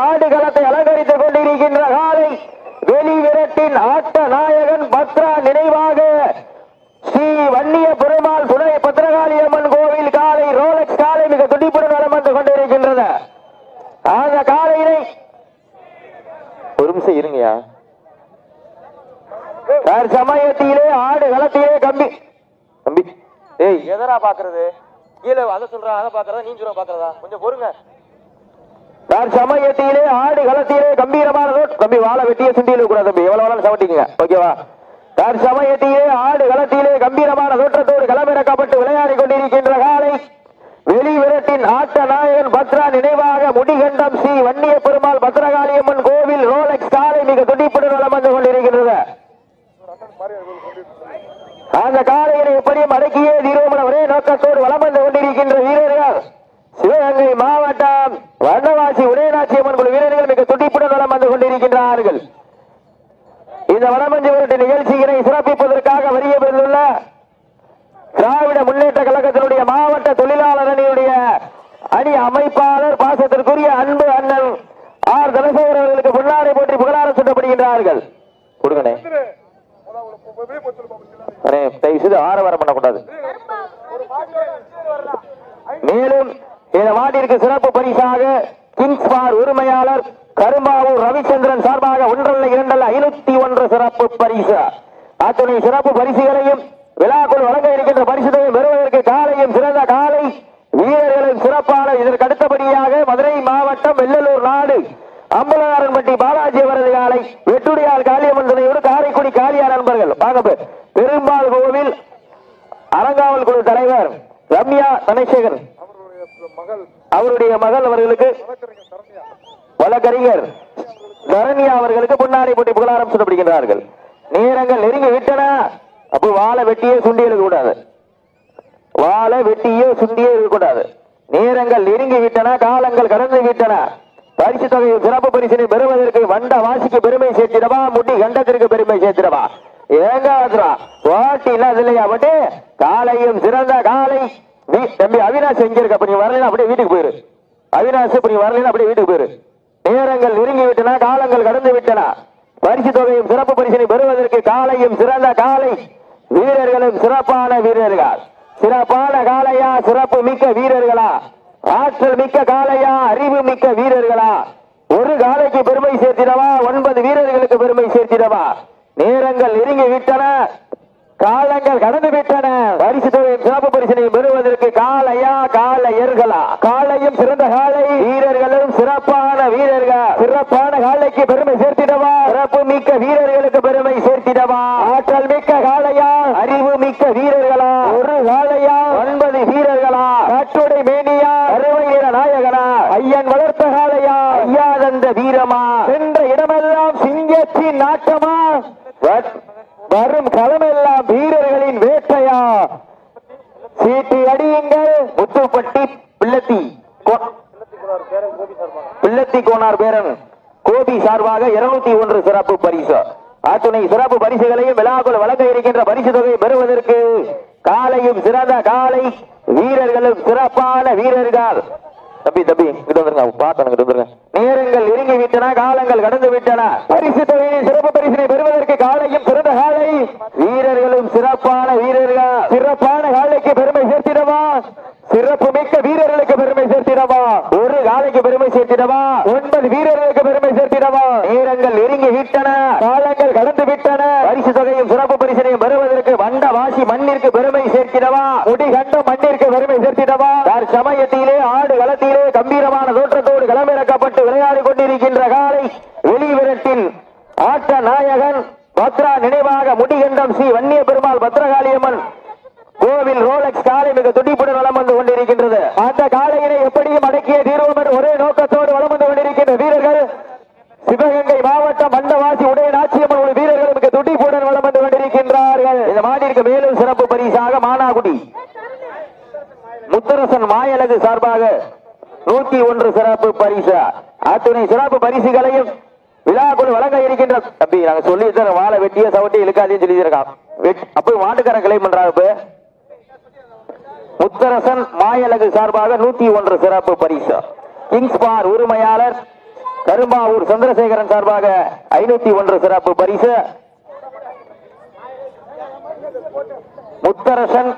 ஆடுகளத்தை அலங்கரித்துக் கொண்டிருக்கின்ற காலை வெளிவிரட்டின் ஆட்ட நாயகன் பத்ரா நினைவாக ஸ்ரீ வன்னிய பெருமாள் துணை பத்ரகாளியம்மன் கோவில் காலை ரோலக்ஸ் காலை மிக துடிப்புடன் வலம் வந்து கொண்டிருக்கின்றது. அந்த காலையினை ஒரு நிமிஷம் இருங்கயா. சமயத்திலே ஆடு களத்திலே கம்பி கம்பி ஏய் எதரா பாக்குறது கீழே அதை சொல்ற அதை பாக்குறதா நீ சொல்ற பாக்குறதா கொஞ்சம் பொறுங்க. சமயத்திலே ஆடு களத்திலே கம்பீரமான கம்பி வாழை வெட்டிய சுண்டியில் கூடாது தம்பி எவ்வளவு வேணாலும் சவட்டிங்க ஓகேவா. சமயத்திலே ஆடு களத்திலே கம்பீரமான தோற்றத்தோடு களமிறக்கப்பட்டு விளையாடி கொண்டிருக்கின்ற காலை வெளிவிரட்டின் ஆட்ட நாயகன் பத்ரா நினைவாக முடிகண்டம் ஸ்ரீ வன்னிய பெருமாள் பத்ரகாளியம்மன் கோவில் ரோலக்ஸ் காலை மிக துடிப்புடன் வலம் வந்து கொண்டிருக்கின்றது. அந்த காலையினை எப்படியும் அடக்கியே தீரோமன ஒரே நோக்கத்தோடு வலம் வந்து கொண்டிருக்கின்ற வீரர்கள் சிவகங்கை மாவட்டம் வண்ணவாசி உடையநாச்சியம்மன் குழு வீரர்கள் மிக துடிப்புடன் வலம் வந்து கொண்டிருக்கின்றார்கள். இந்த வடமஞ்சு விரட்டு நிகழ்ச்சியினை சிறப்பிப்பதற்காக வரிய பெற்றுள்ள திராவிட முன்னேற்ற கழகத்தினுடைய மாவட்ட தொழிலாளர் அணியுடைய அணி அமைப்பாளர் பாசத்திற்குரிய அன்பு அண்ணன் ஆர் தனசேகர் அவர்களுக்கு பொன்னாடை போற்றி புகழாரம் சூட்டப்படுகின்றார்கள். கொடுங்கண்ணே செய்து ஆரவாரம் பண்ணக்கூடாது. மேலும் இந்த மாட்டிற்கு சிறப்பு பரிசாக கிங்ஸ் பார் உரிமையாளர் கரும்பாவூர் ரவிச்சந்திரன் சார்பாக 1 2 501 சிறப்பு பரிசு அத்துணை சிறப்பு பரிசுகளையும் விழாக்குள் வழங்க இருக்கின்ற பரிசுகளையும் பெறுவதற்கு காலையும் சிறந்த காலை வீரர்களின் சிறப்பான இதற்கு அடுத்தபடியாக மதுரை மாவட்டம் வெள்ளலூர் நாடு அம்பலகாரன்பட்டி பாலாஜி அவரது காலை வெட்டுடையார் காளியம்மன் துணையோடு காரைக்குடி காளியார் நண்பர்கள் பெரும்பால் கோவில் அறங்காவல் குழு தலைவர் ரம்யா தனசேகர் அவருடைய மகள் அவர்களுக்கு வழக்கறிஞர் தரணியா அவர்களுக்கு பொன்னாடை போட்டி புகழாரம் சூட்டப்படுகின்றார்கள். நேரங்கள் நெருங்கி விட்டன. அப்போ வாழை வெட்டியே சுண்டியே இருக்கக்கூடாது. வாழை வெட்டியே சுண்டியே இருக்கக்கூடாது. நேரங்கள் நெருங்கி விட்டன. காலங்கள் கடந்து விட்டன. பரிசு தொகையில் சிறப்பு பரிசினை பெறுவதற்கு வண்ட வாசிக்கு பெருமை சேர்த்திடவா முடி கண்டத்திற்கு பெருமை சேர்த்திடவா ஏங்காதுரா ஓட்டி இல்லாத இல்லையா பட்டு காலையும் சிறந்த காலை தம்பி அவினாஷ் எங்க இருக்க அப்ப நீ வரலாம் அப்படியே வீட்டுக்கு போயிரு. அவினாஷ் இப்ப நீ வரலாம் அப்படியே வீட்டுக்கு போயிரு. நேரங்கள் நெருங்கி விட்டன. காலங்கள் கடந்து விட்டன. பரிசு தொகையும் சிறப்பு பரிசினை பெறுவதற்கு காலையும் சிறந்த காலை வீரர்களும் சிறப்பான வீரர்கள். சிறப்பான காலையா சிறப்பு மிக்க வீரர்களா ஆற்றல் மிக்க காலையா அறிவு மிக்க வீரர்களா ஒரு காலைக்கு பெருமை சேர்த்திடவா 9 வீரர்களுக்கு பெருமை சேர்த்திடவா. நேரங்கள் நெருங்கி விட்டன. காலங்கள் கடந்து விட்டன. பரிசு தொகையும் சிறப்பு பரிசினை பெறுவதற்கு காலையா காலையர்களா காலையும் சிறந்த காலை வீரர்களும் சிறப்பான வீரர்கள். சிறப்பான காலைக்கு பெருமை சேர்த்திடவா சிறப்பு மிக்க வீரர்களுக்கு பெருமை சேர்த்திடவா ஆற்றல் மிக்க காலையா அறிவு மிக்க வீரர்களா ஒரு காலையா 9 வீரர்களா காற்றோடை மேனியா அறுவையிற நாயகனா ஐயன் வளர்த்த காலையா ஐயாதந்த வீரமா சென்ற இடமெல்லாம் சிங்கத்தின் நாட்டமா வரும் களமெல்லாம் வீரர்களின் வேட்டையா சீட்டி அடியுங்கள். முத்துப்பட்டி பிள்ளத்தி கோனார் பேரன் கோபி சார்பாக 201 சிறப்பு பரிசு அத்துணை சிறப்பு பரிசுகளையும் விழாக்குள் வழங்க இருக்கின்ற பரிசு தொகையை பெறுவதற்கு காலையும் சிறந்த காலை வீரர்களும் சிறப்பான வீரர்கள். தம்பி தம்பி இங்கிட்ட வந்துருங்க பாத்தனுங்க வந்துருங்க. நேரங்கள் நெருங்கி விட்டன. காலங்கள் கடந்து விட்டன. பரிசு தொகையை சிறப்பு பரிசினை பெறுவதற்கு காலையும் சிறந்த காலை வீரர்களும் சிறப்பான வீரர்கள். சிறப்பான காலைக்கு பெருமை சேர்த்திடவா சிறப்பு மிக்க வீரர்களுக்கு பெருமை சேர்த்திடவா ஒரு காலைக்கு பெருமை சேர்த்திடவா 9 வீரர்களுக்கு பெருமை சேர்த்திடவா. நேரங்கள் நெருங்கி விட்டன. காலங்கள் கடந்து விட்டன. பரிசு தொகையும் சிறப்பு பரிசினையும் பெறுவதற்கு வண்ட வாசி மண்ணிற்கு பெருமை சேர்த்திடவா முடி கண்டம் மண்ணிற்கு பெருமை சேர்த்திடவா. சமயத்திலே ஆடு களத்திலே கம்பீரமான தோற்றத்தோடு களமிறக்கப்பட்டு விளையாடி கொண்டிருக்கின்ற காலை வெளிவிரட்டின் ஆட்ட நாயகன் பத்ரா நினைவாக முடிகண்டம் ஸ்ரீ வன்னிய பெருமாள் பத்ரகாளியம்மன் கோவில் ரோலக்ஸ் காலை மிக துடிப்புடன் வலம் வந்து கொண்டிருக்கின்றது. அந்த காலையினை எப்படியும் அடக்கிய தீர்வோம் ஒரே நோக்கத்தோடு வலம் வந்து கொண்டிருக்கின்ற வீரர்கள் சிவகங்கை மாவட்டம் வண்டவாசி உடையநாச்சியம்மன் குழு வீரர்கள் மிக துடிப்புடன் வலம் வந்து கொண்டிருக்கின்றார்கள். இந்த மாட்டிற்கு மேலும் சிறப்பு பரிசாக மானாகுடி முத்தரசன் மாயலகு சார்பாக 101 சிறப்பு பரிசு அத்துணை சிறப்பு பரிசுகளையும் விழாக்குள் வழங்க இருக்கின்ற தம்பி நாங்க சொல்லி வாழை வெட்டிய சவட்டி இழுக்காதேன்னு சொல்லி இருக்கான். அப்ப மாட்டுக்காரன் கிளைம் பண்றாங்க. முத்தரசன் மாயலகு சார்பாக 101 சிறப்பு பரிசு கிங்ஸ் பார் உரிமையாளர் கரும்பாவூர் சந்திரசேகரன் சார்பாக 501 சிறப்பு பரிசு. முத்தரசன்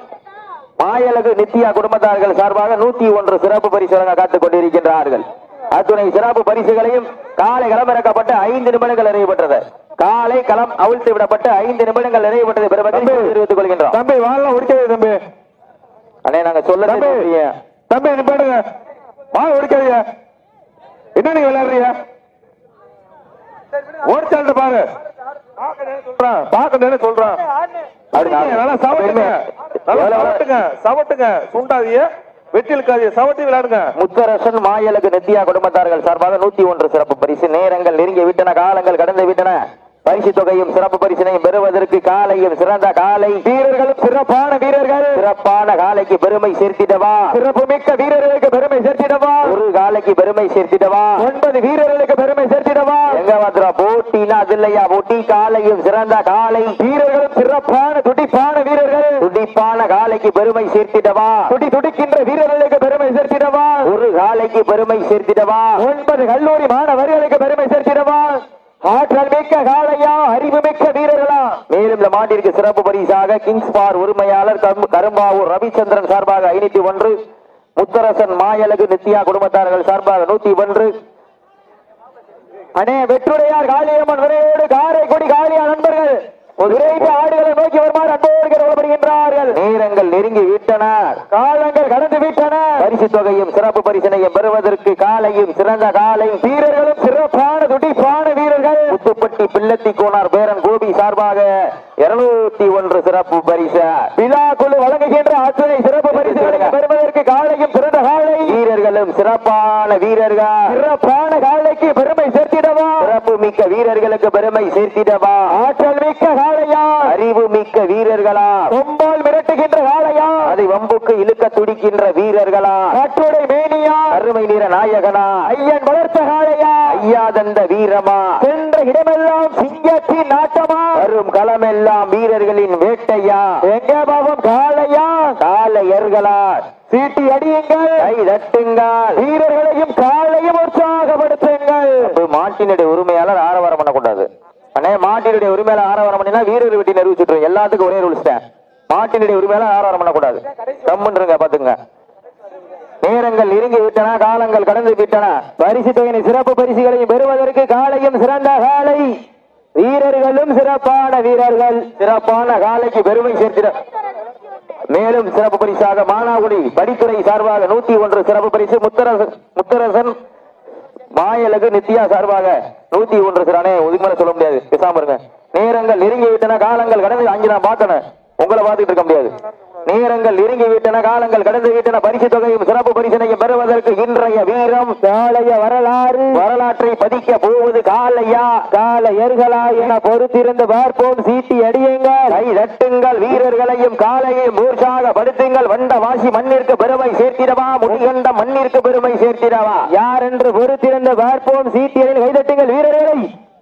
மாயலகு நித்யா குடும்பத்தார்கள் சார்பாக 101 சிறப்பு பரிசு வழங்க காத்துக் கொண்டிருக்கின்றார்கள். அத்துணை சிறப்பு பரிசுகளையும் காலை களமிறக்கப்பட்டு 5 நிமிடங்கள் நிறைவுபெற்றது. காலை களம் அவிழ்த்து விடப்பட்டு 5 நிமிடங்கள் நிறைவுபெற்றது. பெருமதி தெரிவித்துக் கொள்கின்றோம். தம்பி வாழலாம் உடிக்காது தம்பி. அண்ணே நாங்க சொல்ல தம்பி நிப்பாடுங்க. வாழ உடிக்காதீங்க. என்ன நீங்க விளையாடுறீங்க? ஓடிச்சால்ட்ட பாரு. பாக்கன்னு சொல்றான். சவட்டுங்க சுண்டாதிய வெட்டிலுக்காதிய சவட்டி விளையாடுங்க. முத்தரசன் மாயலகு நித்யா குடும்பத்தார்கள் சார்பாக 101 சிறப்பு பரிசு. நேரங்கள் நெருங்கி விட்டன, காலங்கள் கடந்து விட்டன. பரிசு தொகையும் சிறப்பு பரிசினையும் பெறுவதற்கு காலையும் சிறந்த காலை வீரர்களும் சிறப்பான வீரர்கள் சிறப்பான காலைக்கு பெருமை சேர்த்திடவா, சிறப்பு மிக்க வீரர்களுக்கு பெருமை சேர்த்திடவா, ஒரு காலைக்கு பெருமை சேர்த்திடவா, 9 வீரர்களுக்கு பெருமை சேர்த்திடவா. எங்க மாத்திரம் போட்டினா அது இல்லையா, போட்டி காலையும் சிறந்த காலை வீரர்களும் சிறப்பான துடிப்பான வீரர்கள் துடிப்பான காலைக்கு பெருமை சேர்த்திடவா, துடிக்கின்ற வீரர்களுக்கு பெருமை சேர்த்திடவா, ஒரு காலைக்கு பெருமை சேர்த்திடவா, 9 கல்லூரி மாணவர்களுக்கு பெருமை சேர்த்திடவா. ஆற்றல் மிக்க காளையா, அறிவு மிக்க வீரர்களா. மேலும் இந்த மாட்டிற்கு சிறப்பு பரிசாக கிங்ஸ் பார் உரிமையாளர் கரும்பாவூர் ரவிச்சந்திரன் சார்பாக 501, முத்தரசன் மாயலகு நித்யா குடும்பத்தார்கள் சார்பாக 101. அண்ணே வெற்றுடையார் காளியம்மன் விரையோடு காரைக்குடி காளியா நண்பர்கள் விரைந்து ஆடுகளை நோக்கி வருமாறு அன்போடு கேட்கப்படுகின்றார்கள். நேரங்கள் நெருங்கி விட்டன, காலங்கள் கடந்து விட்டன. பரிசு தொகையும் சிறப்பு பரிசினையும் பெறுவதற்கு காலையும் சிறந்த காலை வீரர்களும் சிறப்பான துடிப்பான வீரர்கள். முத்துப்பட்டி பிள்ளத்தி கோனார் பேரன் கோபி சார்பாக 201 சிறப்பு பரிசு. விழா குழு வழங்குகின்ற அத்தனை சிறப்பு பரிசுகளை பெறுவதற்கு காலையும் சிறந்த காலை வீரர்களும் சிறப்பான வீரர்கள் சிறப்பான காலைக்கு பெருமை சேர்த்திடவா, சிறப்பு மிக்க வீரர்களுக்கு பெருமை சேர்த்திடவா. ஆற்றல் மிக்க காளையா, அறிவு மிக்க வீரர்களா, கொம்பால் மிரட்டுகின்ற காளையா, அதை வம்புக்கு இழுக்க துடிக்கின்ற வீரர்களா, காற்றோடை மேனியா, அருமை நிற நாயகனா, ஐயன் வளர்த்த காளையா, ஐயா தந்த வீரமா, சென்ற இடமெல்லாம் சிங்கத்தின் நாட்டமா, வரும் களமெல்லாம் வீரர்களின் வேட்டையா, எங்க பாவம் காளையா, காளையர்களா, சீட்டி அடியுங்கள், கை தட்டுங்கள், வீரர்களையும் காலையும் உற்சாகப்படுத்துங்கள். மாட்டினுடைய உரிமையாளர் ஆரவாரம் பண்ணக்கூடாது. அண்ணே மாட்டினுடைய உரிமையாளர் ஆரவாரம் பண்ணினா வீரர்கள் வெட்டி நிரூபிச்சுட்டு எல்லாத்துக்கும் ஒரே ரூல்ஸ் தான். மாட்டினுடைய உரிமையாளர் ஆரவாரம் பண்ணக்கூடாது. கம்முன்றுங்க பாத்துங்க. நேரங்கள் நெருங்கி விட்டன, காலங்கள் கடந்து விட்டன. பரிசு தொகையின் சிறப்பு பரிசுகளையும் பெறுவதற்கு காலையும் சிறந்த காலை வீரர்களும் சிறப்பான வீரர்கள் சிறப்பான காலைக்கு பெருமை சேர்த்திட. மேலும் சிறப்பு பரிசாக மானாகுடி படித்துறை சார்பாக 101 சிறப்பு பரிசு. முத்தரசன் மாயலகு நித்யா சார்பாக 101 சிறானே. ஒதுக்கு மேல சொல்ல முடியாது, பேசாம இருங்க. நேரங்கள் நெருங்கி விட்டன, காலங்கள் கடந்து அங்கே நான் பார்க்கணும், உங்களை பார்த்துட்டு இருக்க முடியாது. நேரங்கள் நெருங்கி விட்டன, காலங்கள் கடந்து விட்டன. பரிசு தொகையும் சிறப்பு பரிசனையும் பெறுவதற்கு இன்றைய வீரம் காளைய வரலாறு வரலாற்றை பதிக்க போவது காளையா காளையர்களா என பொறுத்திருந்து பார்ப்போம். சீட்டி அடியுங்கள், கை தட்டுங்கள், வீரர்களையும் காளையையும் உற்சாகப்படுத்துங்கள். வண்ட வாசி மண்ணிற்கு பெருமை சேர்த்திடவா, முடிகண்ட மண்ணிற்கு பெருமை சேர்த்திடவா, யார் என்று பொறுத்திருந்து பார்ப்போம். சீட்டியலில் கைதட்டுங்கள், வீரர்களை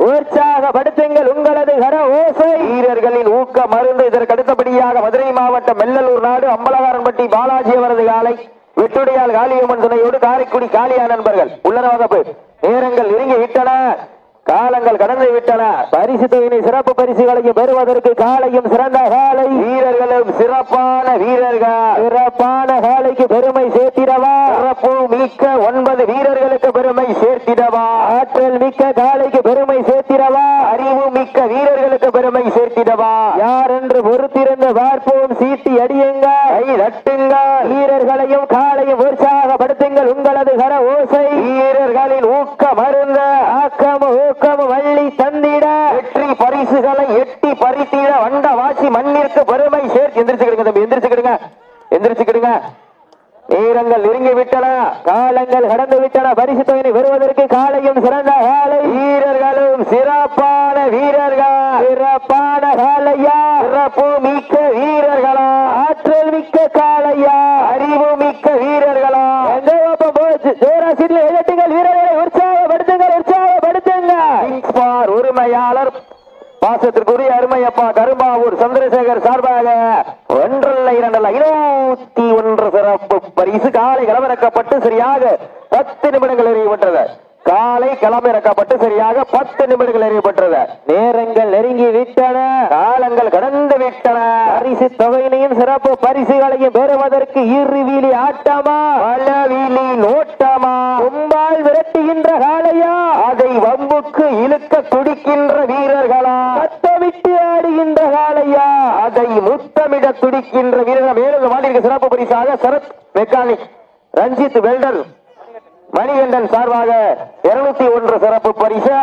உற்சாகப்படுத்துங்கள். உங்களது கர ஓசை வீரர்களின் ஊக்க மருந்து. இதற்கு அடுத்தபடியாக மதுரை மாவட்டம் மெல்லலூர் நாடு அம்பலகாரன்பட்டி பாலாஜி அவரது காலை வெட்டுடையால் காளியம்மன் துணையோடு காரைக்குடி காளியா நண்பர்கள் உள்ளர வகுப்பு. நேரங்கள் நெருங்கி விட்டன, காலங்கள் கடந்து விட்டன. பரிசு தொகையினை சிறப்பு பரிசுகளையும் பெறுவதற்கு காலையும் சிறந்த காலை வீரர்களும் சிறப்பான வீரர்கள் சிறப்பான காலைக்கு பெருமை சேர்த்திடவா, சிறப்பு மிக்க 9 வீரர்களுக்கு பெருமை சேர்த்திடவா, ஆற்றல் மிக்க காலைக்கு பெருமை சேர்த்திடவா, அறிவு மிக்க வீரர்களுக்கு பெருமை சேர்த்திடவா, யார் என்று பொறுத்திருந்து பார்ப்போம். சீட்டி அடியுங்கள், கை தட்டுங்கள், வீரர்களையும் காலையும் உற்சாகப்படுத்துங்கள். உங்களது கர ஓசை வீரர்களின் ஊக்க மருந்த ஆக்கம வள்ளி தந்திட வெற்றி பரிசுகளை எட்டி பறித்திட வண்ட வாசி மண்ணிற்கு பெருமை சேர்த்து எந்திரிச்சுக்கிடுங்க தம்பி, எந்திரிச்சுக்கிடுங்க, எந்திரிச்சுக்கிடுங்க. நேரங்கள் நெருங்கி விட்டன, காலங்கள் கடந்து விட்டன. பரிசு தொகையை பெறுவதற்கு காலையும் சிறந்த காலை வீரர்களும் சிறப்பான வீரர்கள் சிறப்பான காலையா, சிறப்பு மிக்க வீரர்களா, ஆற்றல் மிக்க காலையா, அறிவு மிக்க வீரர்களா, வீரர்களை உற்சாகப்படுத்துங்கள், உற்சாகப்படுத்துங்கள். உரிமையாளர் பாசத்திற்குரிய அருமையப்பா கரும்பாவூர் சந்திரசேகர் சார்பாக 1,2,2,1 சிறப்பு பரிசு காலை களமிறக்கப்பட்டு சரியாக 10 நிமிடங்கள் நிறைவுற்றது. காலை களம் களம் இறக்கப்பட்டு சரியாக 10 நிமிடங்கள் அறியப்பட்டது. நேரங்கள் நெருங்கி விட்டன, காலங்கள் கடந்து விட்டன. பரிசு தொகையினையும் சிறப்பு பரிசுகளையும் பெறுவதற்கு இருவிழி ஆட்டமா பலவிழி நோட்டமா? கும்பால் விரட்டுகின்ற காளையா, அதை வம்புக்கு இழுக்க துடிக்கின்ற வீரர்களா? சத்தமிட்டு ஆடுகின்ற காளையா, அதை முத்தமிட துடிக்கின்ற வீரர்கள். மேலும் மாநில சிறப்பு பரிசாக சரத் மெக்கானிக் ரஞ்சித் வெல்டர் மணிகண்டன் சார்பாக 201 சிறப்பு பரிசு.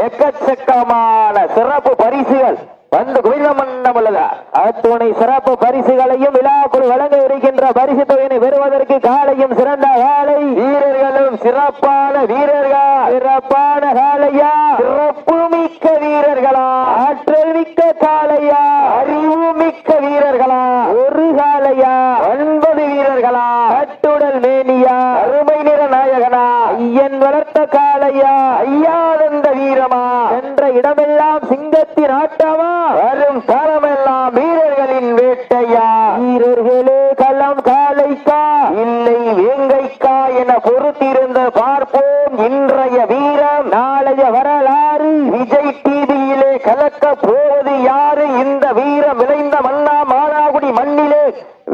எக்கச்சக்கமான சிறப்பு பரிசுகள் வந்து குவிந்தமன்னம் உள்ளது. அத்துணை சிறப்பு பரிசுகளையும் விழாக்குழு வழங்க இருக்கின்ற பரிசு தொகையினை பெறுவதற்கு காலையும் சிறந்த காலை வீரர்களும் சிறப்பான வீரர்கள். சிறப்பான காலையா, சிறப்பு மிக்க வீரர்களா, ஆற்றல் மிக்க காலையா, அறிவு மிக்க வீரர்களா, ஒரு காலையா, 9 வீரர்களா, கட்டுடல் மேனியா, அருமை நிற நாயகனா, ஐயன் வளர்த்த காலையா, ஐயானந்த வீரமா, என்ற இடமெல்லாம் சிங்கத்தின் ஆட்டமா, வரும் காலமெல்லாம் வீரர்களின் வேட்டையா? வீரர்களே களம் காலைக்கா இல்லை வேங்கைக்கா என பொறுத்திருந்து பார்ப்போம் இன்றைய வீரம் நாளைய வரலாறு. விஜய் டிவியிலே கலக்க போவது யாரு? இந்த வீரம் விளைந்த மன்னா மானாகுடி மண்ணிலே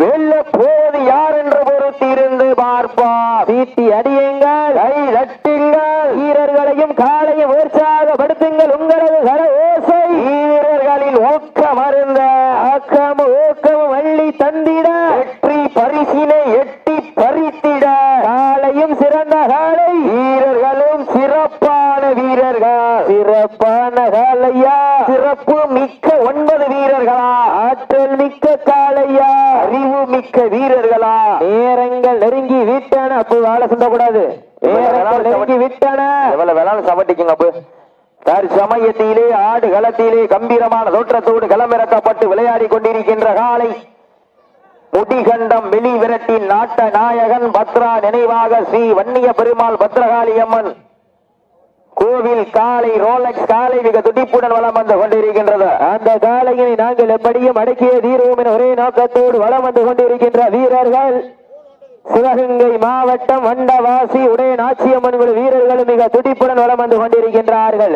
வெல்ல போவது யார் என்று பொறுத்திருந்து பார்ப்போம். சீட்டி அடியுங்கள், கை தட்டுங்கள், வீரர்களையும் காலையும் உற்சாகப்படுத்துங்கள். உங்களது கர ஓசை வீரர்களின் ஊக்கம் அருந்த ஆக்கமும் ஊக்கமும் அள்ளி தந்திட வெற்றி பரிசினை எட்டி பறித்திட காலையும் சிறந்த காலை வீரர்களும் சிறப்பான வீரர்கள். சிறப்பான காலையா, சிறப்பு மிக்க 9 வீரர்களா, ஆற்றல் மிக்க காலையா, அறிவு மிக்க வீரர்களா? நேரங்கள் நெருங்கி விட்டன. அப்போ வாழை சொல்லக்கூடாது. நேரங்கள் நெருங்கி விட்டன. எவ்வளவு வேளாண் சமட்டிக்குங்க. அப்போ தற்சமயத்திலே ஆடு களத்திலே கம்பீரமான தோற்றத்தோடு களமிறக்கப்பட்டு விளையாடி கொண்டிருக்கின்ற காலை முடிகண்டம் வெளி விரட்டின் நாட்ட நாயகன் பத்ரா நினைவாக ஸ்ரீ வன்னிய பெருமாள் பத்ரகாளி அம்மன் கோவில் காலை ரோலக்ஸ் காலை மிக துடிப்புடன் வளம் வந்து கொண்டிருக்கின்றது. அந்த காலையினை நாங்கள் எப்படியும் அடக்கிய தீர்வோம் என ஒரே நோக்கத்தோடு வளம் வந்து கொண்டிருக்கின்ற வீரர்கள் சிவகங்கை மாவட்டம் வண்டவாசி உடைய நாச்சியம்மன் வீரர்கள் மிக துடிப்புடன் வளம் வந்து கொண்டிருக்கின்றார்கள்.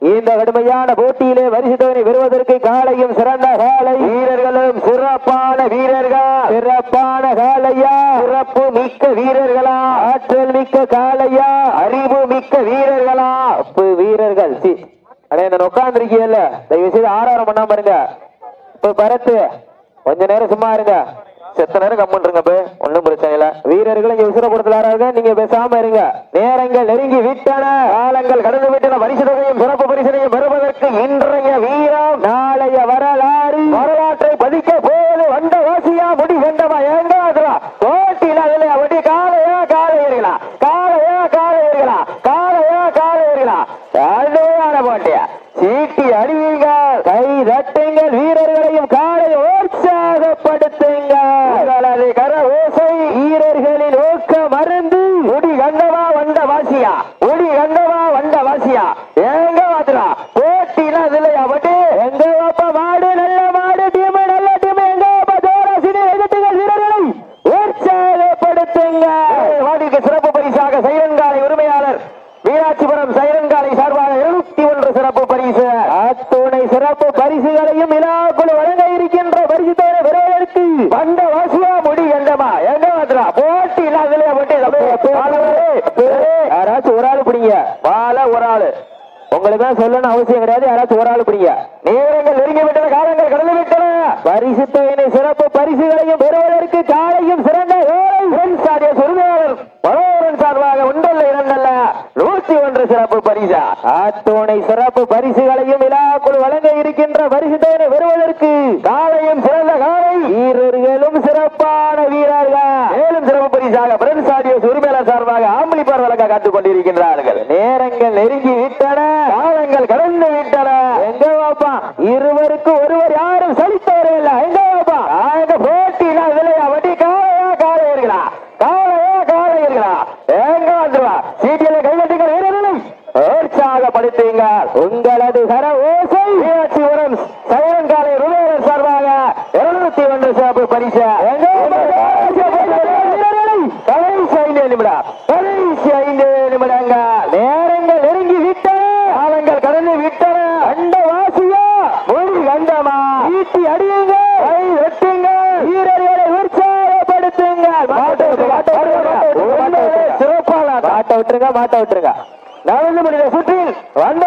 இந்த கடுமையான போட்டியிலே பரிசு தொகையை பெறுவதற்கு காலையும் சிறந்த காலை வீரர்களும் சிறப்பான வீரர்கள். சிறப்பான காலையா, சிறப்பு மிக்க வீரர்களா, ஆற்றல் மிக்க காலையா, அறிவு மிக்க வீரர்களா? அப்பு வீரர்கள் அடே இந்த உட்கார்ந்துருக்கீங்கல்ல, தயவு செய்து ஆராரம் பண்ணாம பாருங்க. இப்ப பரத்து கொஞ்ச நேரம் சும்மா இருங்க, செத்த நேரம் கம்முன்றுங்க. ஒன்னும் பிரச்சனை இல்ல. வீரர்கள் இங்க விசிறப்படுத்தலாராங்க, நீங்க பேசாம இருங்க. நேரங்கள் நெருங்கி விட்டன, காலங்கள் கடந்து விட்டன. பரிசு தொகையும் சிறப்பு பரிசனையும் பெறுவதற்கு இன்றைய வீரம் நாளைய வரலாறு. வரலாற்றை பதிக்க போவது வண்டவாசியா முடி கண்டமா? ஏங்க போட்டியில் அதுல அப்படி காலையா காலையர்களா, காலையா காலையர்களா, காலையா காலையர்களா? அழகான போட்டியா. சீட்டி அடிவீங்கள், கை தட்டுங்கள், வீரர்களையும் காலை உற்சாகப்படுத்துங்கள். கர ஓசை வீரர்களின் ஊக்க மருந்து. முடி கண்டவா வந்த வாசியா, முடி கண்டவா வந்த வாசியா? எங்க மாத்திரா போட்டினா இல்லையா? பட்டு எங்க பாப்பா மாடு, நல்ல மாடு, டீம் நல்ல டீம். எங்க பாப்பா ஜோராசினி எதிர்த்துங்கள், வீரர்களை உற்சாகப்படுத்துங்க. வாடிக்கு சிறப்பு பரிசாக சைரன்காலை உரிமையாளர் மீனாட்சிபுரம் சைரன்காலை சார்பாக 201 சிறப்பு பரிசு. அத்துணை சிறப்பு பரிசுகளையும் விழாக்குழு வழங்க இருக்கின்ற பரிசு தவிர விரைவிற்கு வந்த வாசியா முடி கண்டமா? எங்க மாத்திரா போட்டி இல்லாத யாராச்சும் ஒரு ஆள் பிடிங்க. வாழ ஒரு ஆளு உங்களுக்கு தான் சொல்லணும் அவசியம் கிடையாது. யாராச்சும் ஒரு ஆள் பிடிங்க. நேரங்கள் நெருங்கி விட்டன, காலங்கள் கடந்து விட்டன. பரிசு தொகையினை சிறப்பு பரிசுகளையும் பெறுவதற்கு காலையும் சிறந்த உரிமையாளர் மனோகரன் சார்பாக 1 2 101 சிறப்பு பரிசா. அத்துணை சிறப்பு பரிசுகளையும் விழாக்குழு வழங்க இருக்கின்ற பரிசு தொகையினை பெறுவதற்கு காலையும் சிறந்த காலை வீரர்களும் சிறப்பான வீரர்கள். மேலும் சிறப்பு பரிசாக பிரெண்ட்ஸ் ஆடியோஸ் உரிமையாளர் சார்பாக ஆம்பளிப்பார் வழங்க காத்துக் கொண்டிருக்கின்றார்கள். நேரங்கள் நெருங்கி விட்டன, காலங்கள் கடந்து விட்டன. எங்க வாப்பா இருவருக்கு ஒருவர் யாரும் சலித்தவரே இல்ல. எங்க வாப்பா போட்டினா இதுலையா வட்டி? காலையா காலையர்களா, காலையா காலையர்களா? எங்க வந்துருவா சீட்டியில கைதட்டுங்கள், வீரர்களை உற்சாகப்படுத்துங்க. உங்களது கர ஓசை மீனாட்சிபுரம் சைரன்காலை உரிமையாளர் சார்பாக 201 சிறப்பு பரிசு. கடைசி 5 நிமிடம், கடைசி 5 நிமிடங்கள். நேரங்கள் நெருங்கி சிறப்பான மாட்ட விட்டுருங்க. 4 மணி சுற்றில் வந்த